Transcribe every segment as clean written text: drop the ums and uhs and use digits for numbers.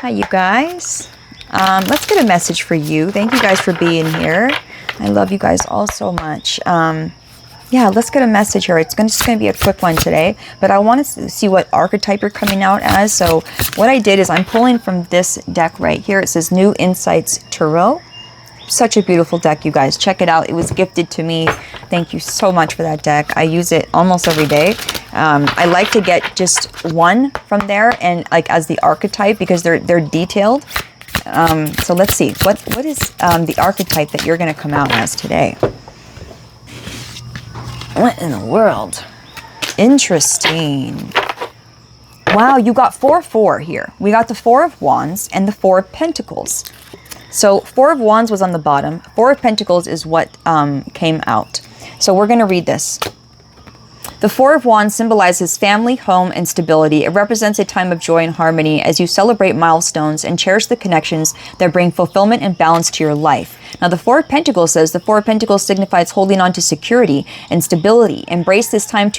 Hi, you guys. Let's get a message for you. Thank you guys for being here. I love you guys all so much. Yeah, let's get a message here. It's just going to be a quick one today, but I want to see what archetype you're coming out as. So what I did is I'm pulling from this deck right here. It says New Insights Tarot. Such a beautiful deck, you guys. Check it out. It was gifted to me. Thank you so much for that deck. I use it almost every day. I like to get just one from there and like as the archetype because they're detailed. So let's see. What is the archetype that you're going to come out as today? What in the world? Interesting. Wow, you got 4-4 here. We got the 4 of Wands and the 4 of Pentacles. So 4 of Wands was on the bottom. 4 of Pentacles is what came out. So we're going to read this. The 4 of Wands symbolizes family, home, and stability. It represents a time of joy and harmony as you celebrate milestones and cherish the connections that bring fulfillment and balance to your life. Now, the 4 of Pentacles says the 4 of Pentacles signifies holding on to security and stability. Embrace this time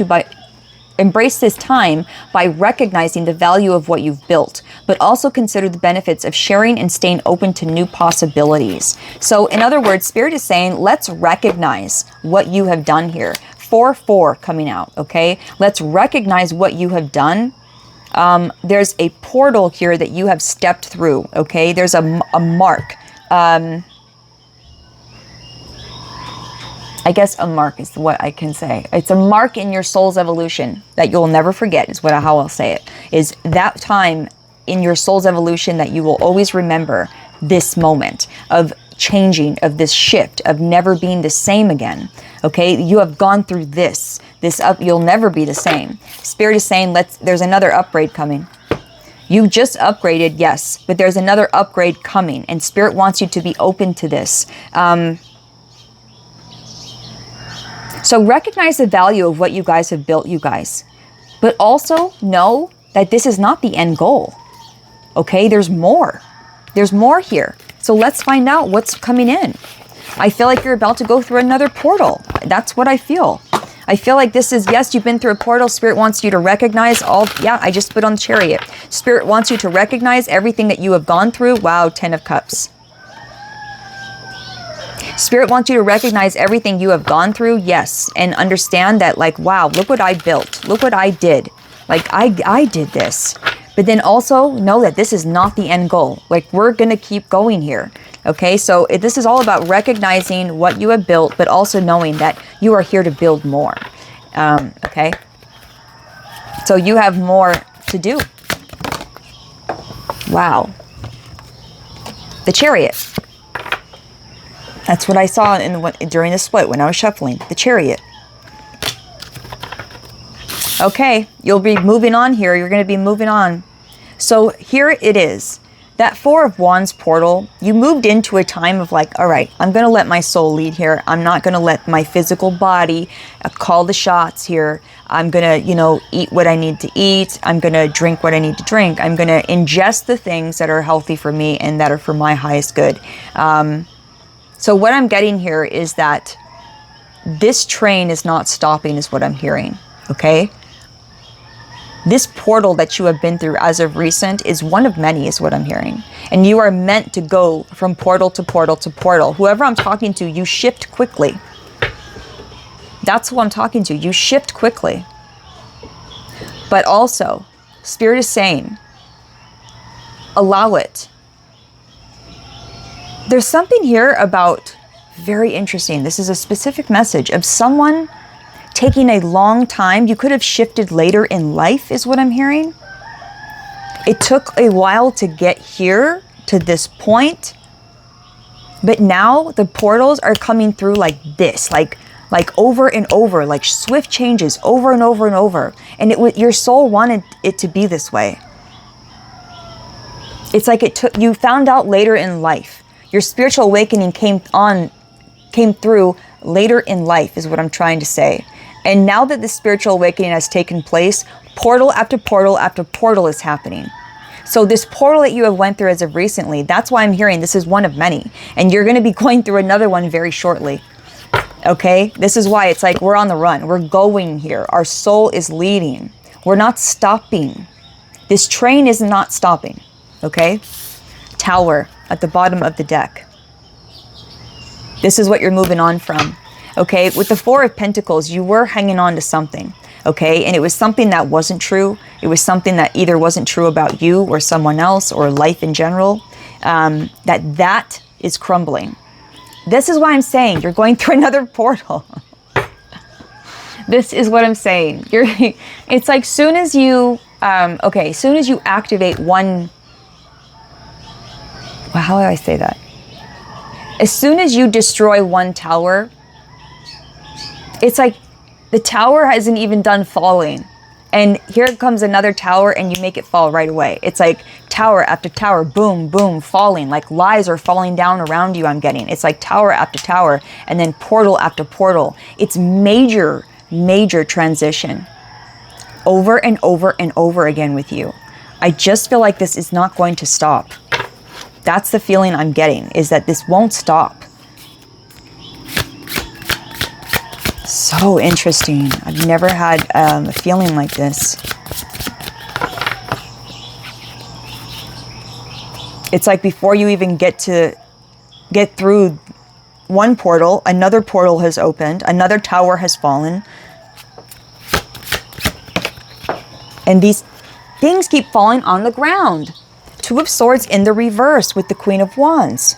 by recognizing the value of what you've built, but also consider the benefits of sharing and staying open to new possibilities. So in other words, Spirit is saying, let's recognize what you have done here. 4-4 coming out, okay? Let's recognize what you have done. There's a portal here that you have stepped through, okay? There's a mark. I guess a mark is what I can say. It's a mark in your soul's evolution that you'll never forget is how I'll say it. Is that time in your soul's evolution that you will always remember this moment of changing, of this shift, of never being the same again. Okay, you have gone through this up, you'll never be the same. Spirit is saying, there's another upgrade coming. You just upgraded, yes, but there's another upgrade coming, and Spirit wants you to be open to this. So recognize the value of what you guys have built, you guys. But also know that this is not the end goal. Okay, there's more. There's more here. So let's find out what's coming in. I feel like you're about to go through another portal. That's what I feel. I feel like this is, yes, you've been through a portal. Spirit wants you to recognize I just put on the Chariot. Spirit wants you to recognize everything that you have gone through. Wow, 10 of Cups. Spirit wants you to recognize everything you have gone through, yes, and understand that, like, wow, look what I built. Look what I did. Like, I did this. But then also know that this is not the end goal. Like, we're going to keep going here. Okay, so this is all about recognizing what you have built, but also knowing that you are here to build more. Okay, so you have more to do. Wow. The Chariot. That's what I saw during the split when I was shuffling. The Chariot. Okay, you'll be moving on here. You're going to be moving on. So here it is. That 4 of Wands portal, you moved into a time of like, all right, I'm going to let my soul lead here. I'm not going to let my physical body call the shots here. I'm going to, eat what I need to eat. I'm going to drink what I need to drink. I'm going to ingest the things that are healthy for me and that are for my highest good. So what I'm getting here is that this train is not stopping is what I'm hearing, okay? This portal that you have been through as of recent is one of many is what I'm hearing. And you are meant to go from portal to portal to portal. Whoever I'm talking to, you shift quickly. That's who I'm talking to. You shift quickly. But also, Spirit is saying, allow it. There's something here about, very interesting. This is a specific message of someone taking a long time. You could have shifted later in life is what I'm hearing. It took a while to get here to this point. But now the portals are coming through like this, like over and over, like swift changes over and over and over. And your soul wanted it to be this way. It's like you found out later in life. Your spiritual awakening came through later in life is what I'm trying to say. And now that the spiritual awakening has taken place, portal after portal after portal is happening. So this portal that you have went through as of recently, that's why I'm hearing this is one of many. And you're going to be going through another one very shortly. Okay? This is why it's like we're on the run. We're going here. Our soul is leading. We're not stopping. This train is not stopping. okay? Tower at the bottom of the deck. This is what you're moving on from, okay? With the Four of Pentacles, you were hanging on to something, okay? And it was something that wasn't true. It was something that either wasn't true about you or someone else or life in general. That is crumbling. This is why I'm saying you're going through another portal. This is what I'm saying. It's like soon as you, soon as you activate one, well, how do I say that? As soon as you destroy one tower, it's like the tower hasn't even done falling. And here comes another tower and you make it fall right away. It's like tower after tower, boom, boom, falling. Like lies are falling down around you, I'm getting. It's like tower after tower and then portal after portal. It's major, major transition over and over and over again with you. I just feel like this is not going to stop. That's the feeling I'm getting, is that this won't stop. So interesting. I've never had a feeling like this. It's like before you even get through one portal, another portal has opened, another tower has fallen. And these things keep falling on the ground. Two of Swords in the reverse with the Queen of Wands.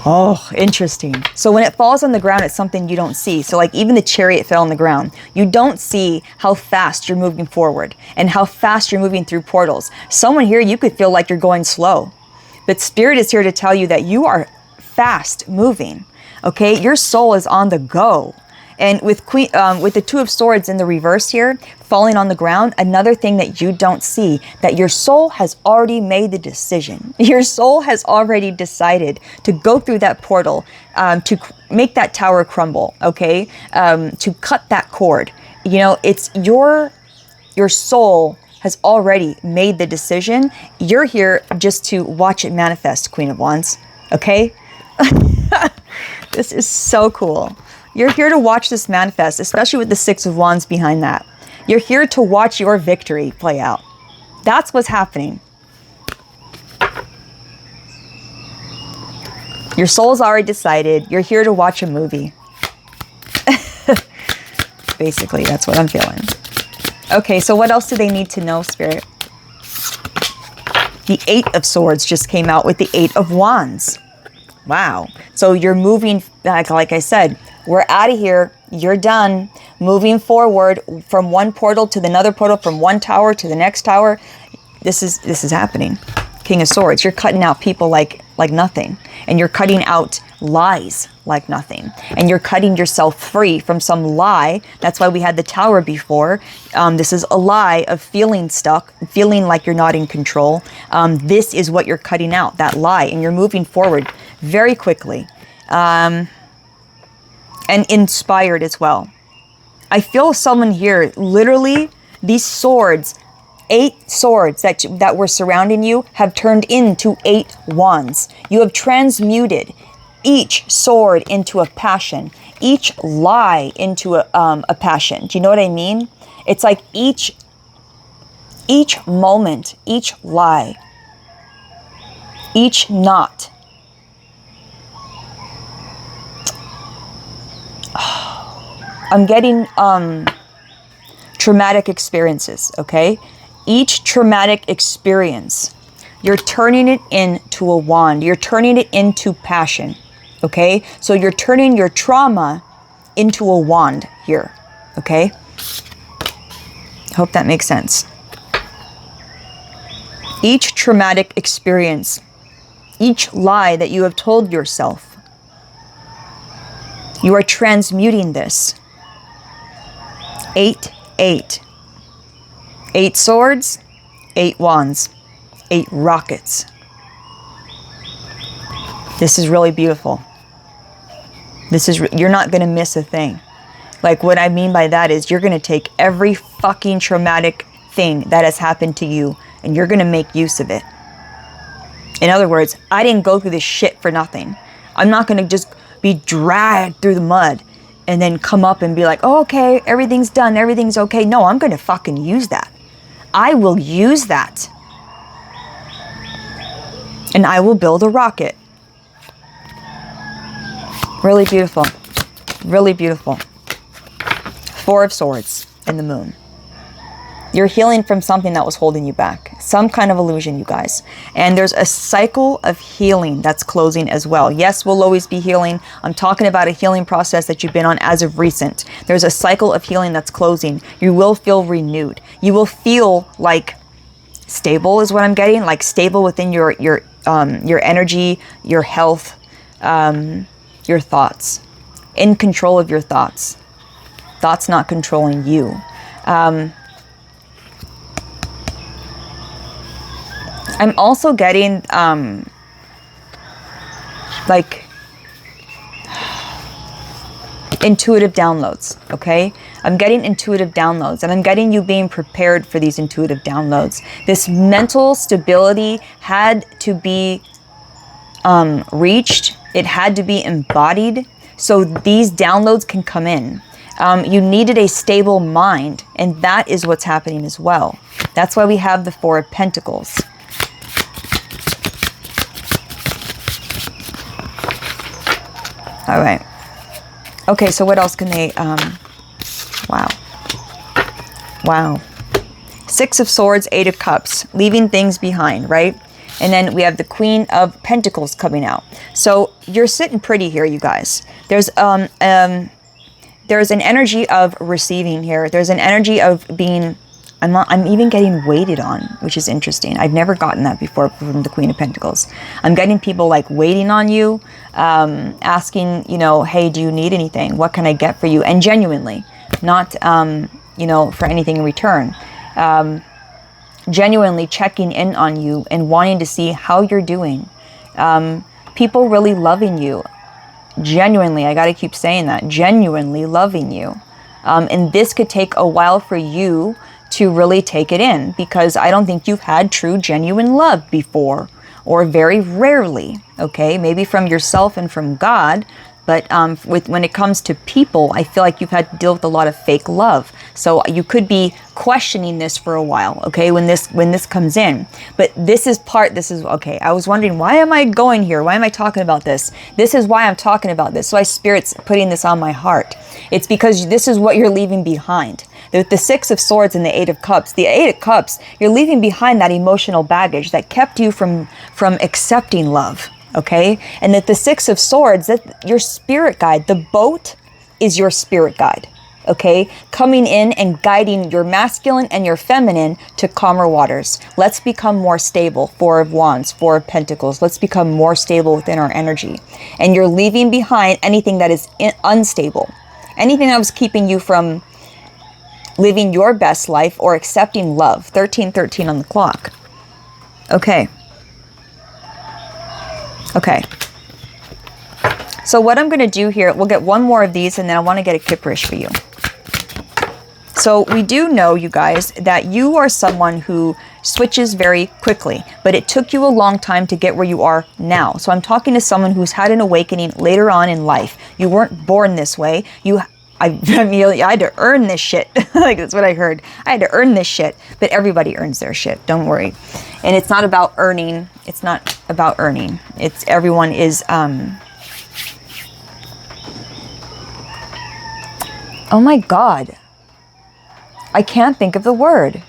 Oh, interesting. So when it falls on the ground, it's something you don't see. So like even the Chariot fell on the ground. You don't see how fast you're moving forward and how fast you're moving through portals. Someone here, you could feel like you're going slow. But Spirit is here to tell you that you are fast moving. Okay, your soul is on the go. And with the Two of Swords in the reverse here, falling on the ground, another thing that you don't see, that your soul has already made the decision. Your soul has already decided to go through that portal, to make that tower crumble, okay? To cut that cord. You know, it's your soul has already made the decision. You're here just to watch it manifest, Queen of Wands, okay? This is so cool. You're here to watch this manifest, especially with the Six of Wands behind that. You're here to watch your victory play out. That's what's happening. Your soul's already decided. You're here to watch a movie. Basically, that's what I'm feeling. Okay, so what else do they need to know, Spirit? The Eight of Swords just came out with the Eight of Wands. Wow. So you're moving, like I said, we're out of here. You're done. Moving forward from one portal to another portal, from one tower to the next tower. This is happening. King of Swords. You're cutting out people like nothing. And you're cutting out lies like nothing. And you're cutting yourself free from some lie. That's why we had the tower before. This is a lie of feeling stuck, feeling like you're not in control. This is what you're cutting out, that lie. And you're moving forward very quickly. And inspired as well. I feel someone here, literally, these swords, 8 swords that were surrounding you have turned into 8 wands. You have transmuted each sword into a passion, each lie into a passion. Do you know what I mean? It's like each moment, each lie, each knot. I'm getting traumatic experiences, okay? Each traumatic experience, you're turning it into a wand. You're turning it into passion, okay? So you're turning your trauma into a wand here, okay? Hope that makes sense. Each traumatic experience, each lie that you have told yourself, you are transmuting this. 8, 8. 8 swords, 8 wands, 8 rockets. This is really beautiful. You're not going to miss a thing. Like what I mean by that is you're going to take every fucking traumatic thing that has happened to you and you're going to make use of it. In other words, I didn't go through this shit for nothing. I'm not going to just be dragged through the mud and then come up and be like, oh, okay, everything's done, everything's okay. No, I'm going to fucking use that. I will use that and I will build a rocket. Really beautiful. Really beautiful. Four of Swords and the Moon. You're healing from something that was holding you back. Some kind of illusion, you guys. And there's a cycle of healing that's closing as well. Yes, we'll always be healing. I'm talking about a healing process that you've been on as of recent. There's a cycle of healing that's closing. You will feel renewed. You will feel like stable is what I'm getting. Like stable within your energy, your health, your thoughts. In control of your thoughts. Thoughts not controlling you. I'm also getting, like, intuitive downloads, okay? I'm getting intuitive downloads, and I'm getting you being prepared for these intuitive downloads. This mental stability had to be reached. It had to be embodied so these downloads can come in. You needed a stable mind, and that is what's happening as well. That's why we have the Four of Pentacles. All right. Okay, so what else can they, wow. Wow. Six of Swords, Eight of Cups, leaving things behind, right? And then we have the Queen of Pentacles coming out. So you're sitting pretty here, you guys. There's an energy of receiving here. There's an energy of being, I'm even getting waited on, which is interesting. I've never gotten that before from the Queen of Pentacles. I'm getting people like waiting on you, asking, you know, hey, do you need anything? What can I get for you? And genuinely, not, you know, for anything in return. Genuinely checking in on you and wanting to see how you're doing. People really loving you. Genuinely, I got to keep saying that. Genuinely loving you. And this could take a while for you to really take it in, because I don't think you've had true, genuine love before, or very rarely, okay? Maybe from yourself and from God, but when it comes to people, I feel like you've had to deal with a lot of fake love. So you could be questioning this for a while, okay, when this comes in. But this is okay, I was wondering, why am I going here? Why am I talking about this? This is why I'm talking about this. So Spirit's putting this on my heart. It's because this is what you're leaving behind. With the Six of Swords and the Eight of Cups, the Eight of Cups, you're leaving behind that emotional baggage that kept you from accepting love. Okay, and that the Six of Swords, that your spirit guide, the boat is your spirit guide. Okay, coming in and guiding your masculine and your feminine to calmer waters. Let's become more stable. Four of Wands, Four of Pentacles. Let's become more stable within our energy. And you're leaving behind anything that is unstable, anything that was keeping you from living your best life or accepting love. 1313 on the clock. Okay. Okay. So what I'm going to do here, we'll get one more of these, and then I want to get a Kipperish for you. So we do know, you guys, that you are someone who switches very quickly, but it took you a long time to get where you are now. So I'm talking to someone who's had an awakening later on in life. You weren't born this way. I had to earn this shit. Like, that's what I heard. I had to earn this shit. But everybody earns their shit. Don't worry. And it's not about earning. It's not about earning. It's everyone is, oh my God. I can't think of the word.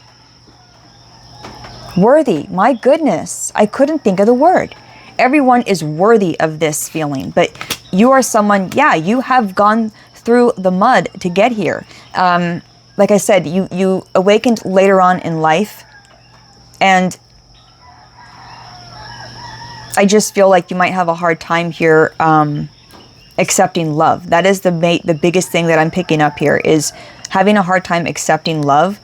Worthy. My goodness. I couldn't think of the word. Everyone is worthy of this feeling. But you are someone, yeah, you have gone through the mud to get here. Like I said, you awakened later on in life, and I just feel like you might have a hard time here accepting love. That is the biggest thing that I'm picking up here, is having a hard time accepting love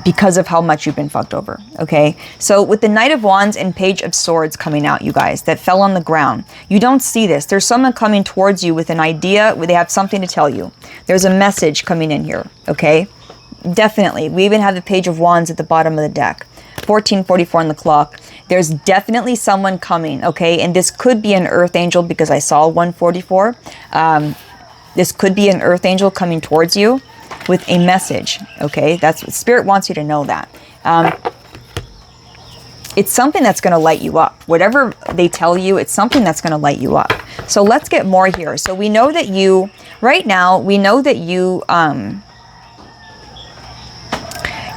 because of how much you've been fucked over, okay? So with the Knight of Wands and Page of Swords coming out, you guys, that fell on the ground, you don't see this. There's someone coming towards you with an idea where they have something to tell you. There's a message coming in here, okay? Definitely. We even have the Page of Wands at the bottom of the deck. 1444 on the clock. There's definitely someone coming, okay? And this could be an earth angel, because I saw 144. This could be an earth angel coming towards you with a message, okay? That's what Spirit wants you to know, that. It's something that's going to light you up. Whatever they tell you, it's something that's going to light you up. So let's get more here. So we know that you, right now, we know that you,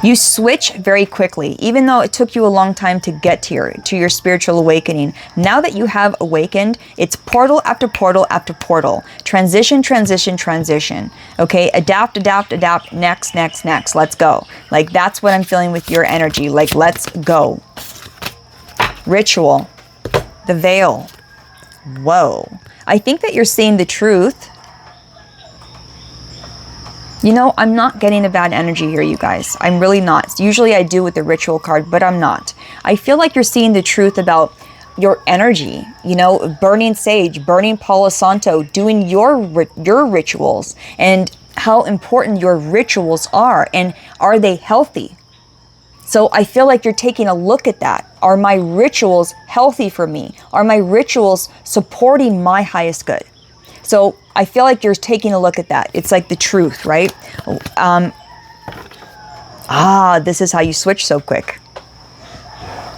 you switch very quickly, even though it took you a long time to get here, to your spiritual awakening. Now that you have awakened, it's portal after portal after portal. Transition, transition, transition. Okay, adapt, adapt, adapt, next, next, next. Let's go. Like, that's what I'm feeling with your energy. Like, let's go. Ritual. The veil. Whoa. I think that you're seeing the truth. You know, I'm not getting a bad energy here, you guys. I'm really not. Usually I do with the ritual card, but I'm not. I feel like you're seeing the truth about your energy, you know, burning sage, burning Palo Santo, doing your rituals, and how important your rituals are, and are they healthy? So I feel like you're taking a look at that. Are my rituals healthy for me? Are my rituals supporting my highest good? So I feel like you're taking a look at that. It's like the truth, right? This is how you switch so quick.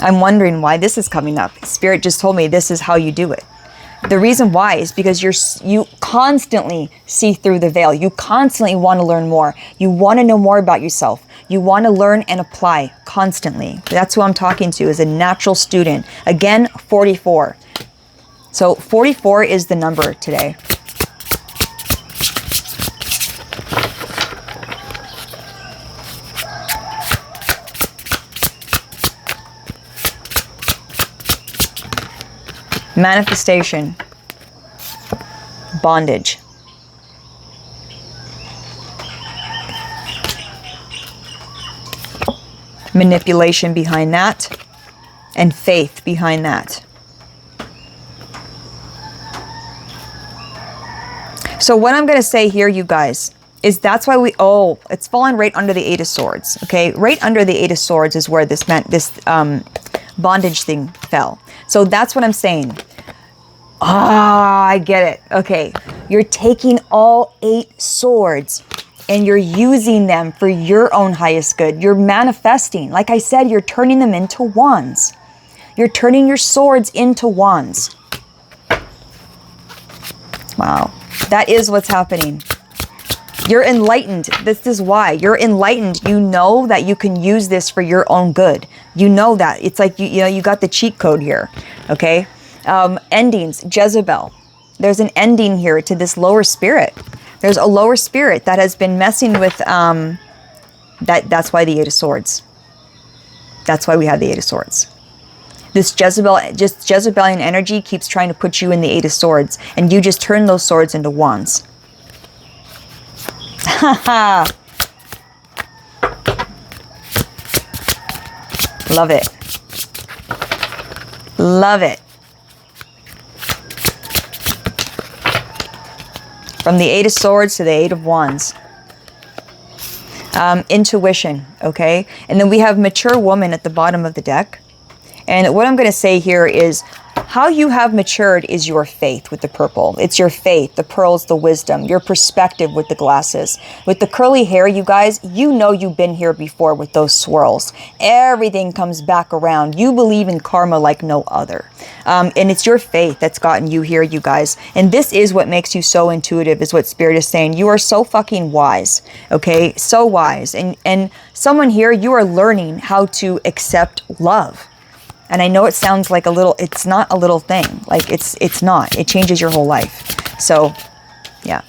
I'm wondering why this is coming up. Spirit just told me this is how you do it. The reason why is because you constantly see through the veil. You constantly want to learn more. You want to know more about yourself. You want to learn and apply constantly. That's who I'm talking to, is a natural student. Again, 44. So 44 is the number today. Manifestation. Bondage. Manipulation behind that. And faith behind that. So what I'm going to say here, you guys, is that's why it's fallen right under the Eight of Swords. Okay, right under the Eight of Swords is where this bondage thing fell. So that's what I'm saying. I get it. Okay, you're taking all 8 swords and you're using them for your own highest good. You're manifesting. Like I said, you're turning them into wands. You're turning your swords into wands. Wow. That is what's happening. You're enlightened. This is why. You're enlightened. You know that you can use this for your own good. You know that. It's like, you know, you got the cheat code here. Okay? Endings. Jezebel. There's an ending here to this lower spirit. There's a lower spirit that has been messing with, that's why the Eight of Swords. That's why we have the Eight of Swords. This Jezebelian energy keeps trying to put you in the Eight of Swords, and you just turn those swords into wands. Love it. Love it. From the Eight of Swords to the Eight of Wands. Intuition, okay? And then we have mature woman at the bottom of the deck. And what I'm going to say here is how you have matured is your faith with the purple. It's your faith, the pearls, the wisdom, your perspective with the glasses. With the curly hair, you guys, you know you've been here before with those swirls. Everything comes back around. You believe in karma like no other. And it's your faith that's gotten you here, you guys. And this is what makes you so intuitive, is what Spirit is saying. You are so fucking wise, okay? So wise. And someone here, you are learning how to accept love. And I know it sounds like it's not a little thing. Like it's not. It changes your whole life. So, yeah.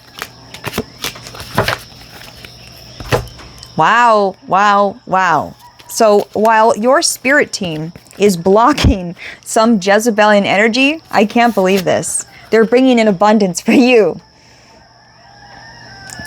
Wow, wow, wow. So while your spirit team is blocking some Jezebelian energy, I can't believe this. They're bringing in abundance for you.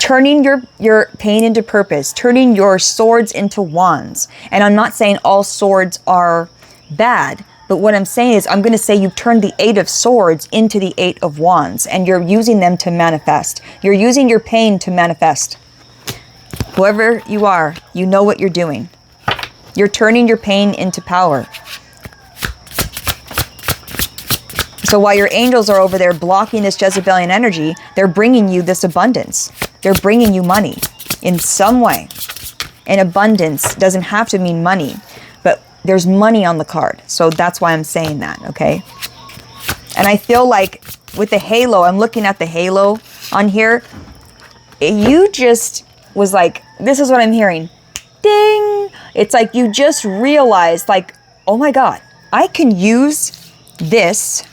Turning your pain into purpose. Turning your swords into wands. And I'm not saying all swords are bad, but what I'm saying is I'm going to say you turned the Eight of Swords into the Eight of Wands, and you're using them to manifest. You're using your pain to manifest. Whoever you are, you know what you're doing. You're turning your pain into power. So while your angels are over there blocking this Jezebelian energy, they're bringing you this abundance. They're bringing you money in some way. And abundance doesn't have to mean money. there's money on the card. So that's why I'm saying that, okay? And I feel like with the halo, I'm looking at the halo on here. You just was like, this is what I'm hearing. Ding! It's like you just realized, like, oh my God, I can use this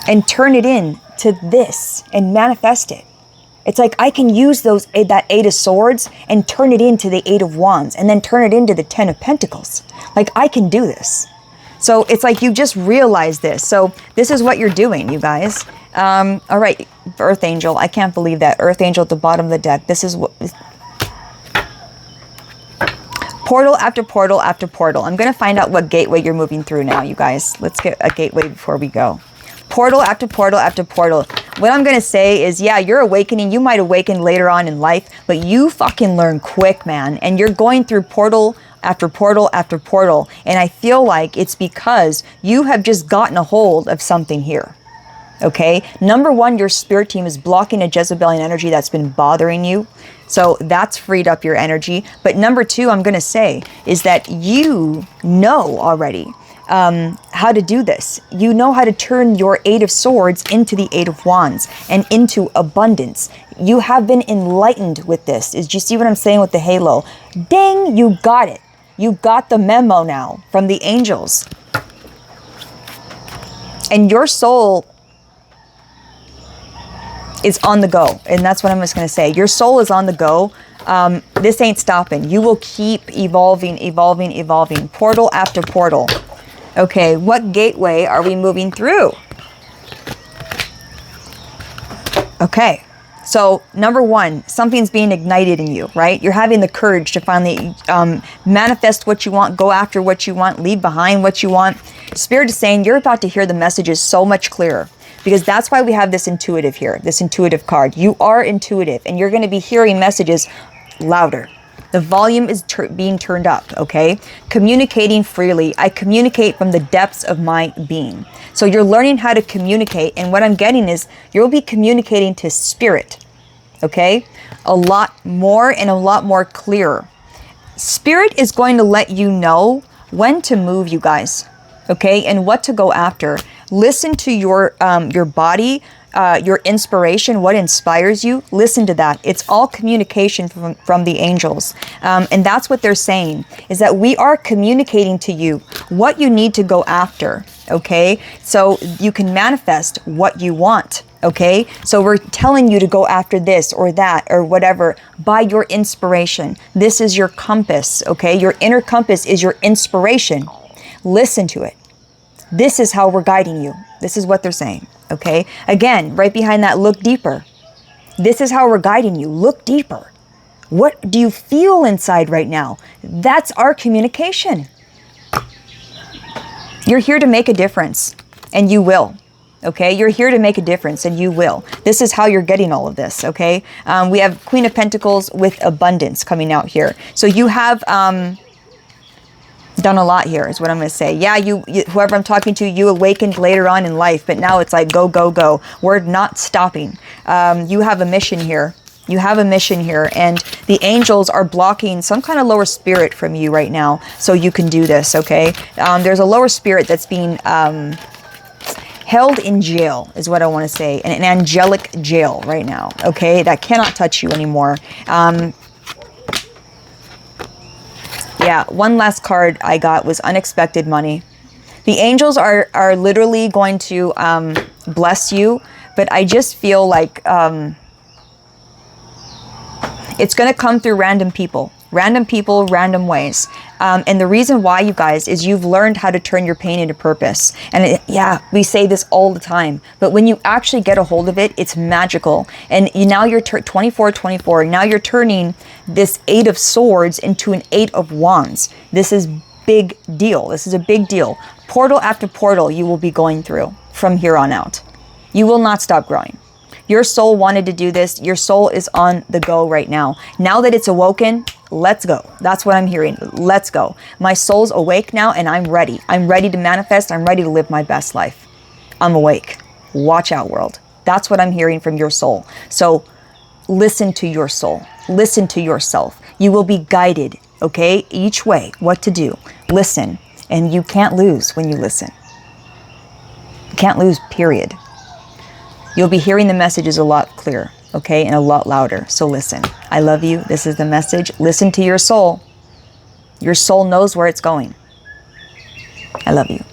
and turn it into this and manifest it. It's like I can use that 8 of Swords and turn it into the 8 of Wands and then turn it into the 10 of Pentacles. Like I can do this. So it's like you just realized this. So this is what you're doing, you guys. All right, Earth Angel. I can't believe that. Earth Angel at the bottom of the deck. This is what... Portal after portal after portal. I'm going to find out what gateway you're moving through now, you guys. Let's get a gateway before we go. Portal after portal after portal. What I'm going to say is, yeah, you're awakening. You might awaken later on in life, but you fucking learn quick, man. And you're going through portal after portal after portal. And I feel like it's because you have just gotten a hold of something here. Okay? Number one, your spirit team is blocking a Jezebelian energy that's been bothering you. So that's freed up your energy. But number two, I'm going to say, is that you know already how to do this. You know how to turn your 8 of Swords into the 8 of Wands and into abundance. You have been enlightened with this. Do you see what I'm saying with the halo? Ding, you got it. You got the memo now from the angels. And your soul is on the go. And that's what I'm just going to say. Your soul is on the go. This ain't stopping. You will keep evolving, evolving, evolving. Portal after portal. Okay, what gateway are we moving through? Okay, so number one, something's being ignited in you, right? You're having the courage to finally manifest what you want, go after what you want, leave behind what you want. Spirit is saying you're about to hear the messages so much clearer, because that's why we have this intuitive here, this intuitive card. You are intuitive, and you're going to be hearing messages louder. The volume is being turned up, okay? Communicating freely. I communicate from the depths of my being. So you're learning how to communicate, and what I'm getting is you'll be communicating to spirit, okay? A lot more and a lot more clearer. Spirit is going to let you know when to move, you guys, okay? And what to go after. Listen to your body, your inspiration, what inspires you. Listen to that. It's all communication from the angels. And that's what they're saying, is that we are communicating to you what you need to go after, okay? So you can manifest what you want, okay? So we're telling you to go after this or that or whatever by your inspiration. This is your compass, okay? Your inner compass is your inspiration. Listen to it. This is how we're guiding you. This is what they're saying, okay? Again, right behind that, look deeper. This is how we're guiding you. Look deeper. What do you feel inside right now? That's our communication. You're here to make a difference, and you will, okay? You're here to make a difference, and you will. This is how you're getting all of this, okay? We have Queen of Pentacles with abundance coming out here. So you have... done a lot here is what I'm going to say. Yeah, you whoever I'm talking to, you awakened later on in life, but now it's like go, go, go. We're not stopping. You have a mission here. You have a mission here, and the angels are blocking some kind of lower spirit from you right now so you can do this, okay? There's a lower spirit that's being held in jail is what I want to say, an angelic jail right now, okay? That cannot touch you anymore. Yeah, one last card I got was unexpected money. The angels are literally going to bless you, but I just feel like it's going to come through random people, random ways. And the reason why, you guys, is you've learned how to turn your pain into purpose. And yeah, we say this all the time, but when you actually get a hold of it, it's magical. And now you're 24, now you're turning this 8 of Swords into an 8 of Wands. This is big deal. This is a big deal. Portal after portal you will be going through from here on out. You will not stop growing. Your soul wanted to do this. Your soul is on the go right now. Now that it's awoken, let's go. That's what I'm hearing. Let's go. My soul's awake now, and I'm ready. I'm ready to manifest. I'm ready to live my best life. I'm awake. Watch out, world. That's what I'm hearing from your soul. So listen to your soul. Listen to yourself. You will be guided okay? Each way, what to do. Listen, and you can't lose when you listen. You can't lose, period. You'll be hearing the messages a lot clearer, okay, and a lot louder. So listen. I love you. This is the message. Listen to your soul. Your soul knows where it's going. I love you.